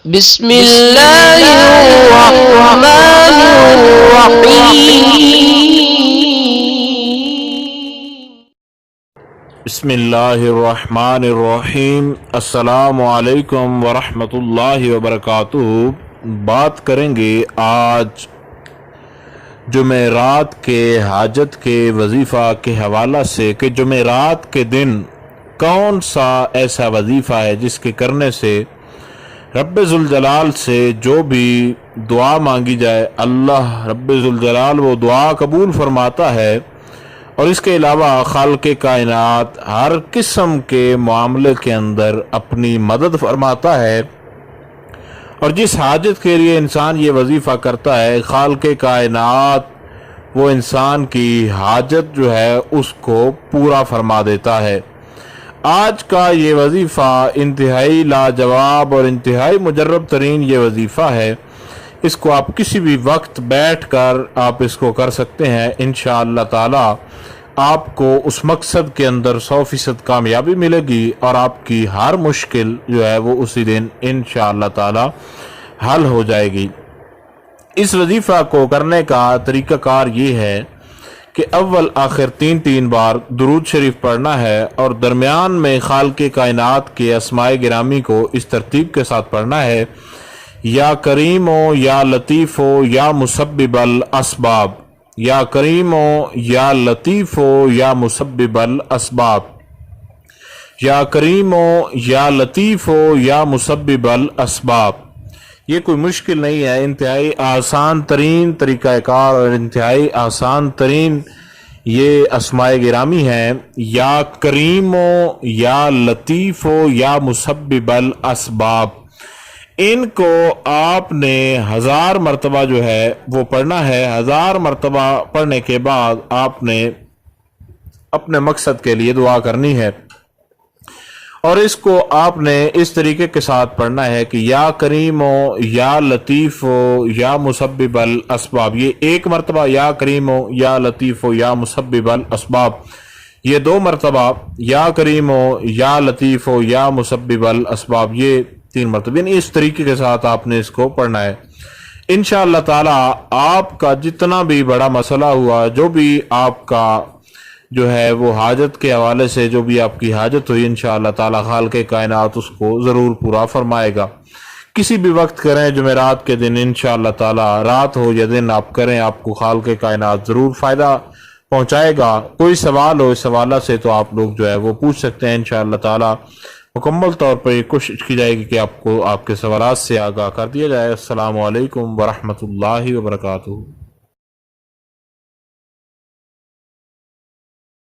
بسم اللہ الرحمن الرحیم بسم اللہ الرحمن الرحیم۔ السلام علیکم ورحمۃ اللہ وبرکاتہ۔ بات کریں گے آج جمعرات کے حاجت کے وظیفہ کے حوالہ سے کہ جمعرات کے دن کون سا ایسا وظیفہ ہے جس کے کرنے سے رب ذوالجلال سے جو بھی دعا مانگی جائے اللہ رب ذوالجلال وہ دعا قبول فرماتا ہے، اور اس کے علاوہ خالق کائنات ہر قسم کے معاملے کے اندر اپنی مدد فرماتا ہے، اور جس حاجت کے لیے انسان یہ وظیفہ کرتا ہے خالق کائنات وہ انسان کی حاجت جو ہے اس کو پورا فرما دیتا ہے۔ آج کا یہ وظیفہ انتہائی لاجواب اور انتہائی مجرب ترین یہ وظیفہ ہے۔ اس کو آپ کسی بھی وقت بیٹھ کر آپ اس کو کر سکتے ہیں، انشاءاللہ تعالی آپ کو اس مقصد کے اندر 100% کامیابی ملے گی، اور آپ کی ہر مشکل جو ہے وہ اسی دن انشاءاللہ تعالی حل ہو جائے گی۔ اس وظیفہ کو کرنے کا طریقہ کار یہ ہے کہ اول آخر تین بار درود شریف پڑھنا ہے، اور درمیان میں خالق کائنات کے اسماء گرامی کو اس ترتیب کے ساتھ پڑھنا ہے: یا کریم ہو یا لطیف ہو یا مسبب الاسباب، یا کریم ہو یا لطیف ہو یا مسبب الاسباب، یا کریم ہو یا لطیف ہو یا مسبب الاسباب۔ یہ کوئی مشکل نہیں ہے، انتہائی آسان ترین طریقہ کار اور انتہائی آسان ترین یہ اسماء گرامی ہیں۔ یا کریم ہو یا لطیف ہو یا مسبب الاسباب، ان کو آپ نے 1000 مرتبہ جو ہے وہ پڑھنا ہے۔ 1000 مرتبہ پڑھنے کے بعد آپ نے اپنے مقصد کے لیے دعا کرنی ہے، اور اس کو آپ نے اس طریقے کے ساتھ پڑھنا ہے کہ یا کریم ہو یا لطیف ہو یا مسبب الاسباب۔ یہ ایک مرتبہ یا کریم ہو یا لطیف ہو یا مسبب الاسباب، یہ 2 مرتبہ یا کریم ہو یا لطیف ہو یا مسبب الاسباب، یہ 3 مرتبہ، یعنی اس طریقے کے ساتھ آپ نے اس کو پڑھنا ہے۔ انشاءاللہ تعالی آپ کا جتنا بھی بڑا مسئلہ ہوا، جو بھی آپ کا جو ہے وہ حاجت کے حوالے سے جو بھی آپ کی حاجت ہوئی، انشاءاللہ تعالی خالق کائنات اس کو ضرور پورا فرمائے گا۔ کسی بھی وقت کریں، جمعرات کے دن انشاءاللہ تعالی، رات ہو یا دن آپ کریں، آپ کو خالق کائنات ضرور فائدہ پہنچائے گا۔ کوئی سوال ہو اس حوالہ سے تو آپ لوگ جو ہے وہ پوچھ سکتے ہیں، انشاءاللہ تعالی مکمل طور پر یہ کوشش کی جائے گی کہ آپ کو آپ کے سوالات سے آگاہ کر دیا جائے۔ السلام علیکم ورحمۃ اللہ وبرکاتہ۔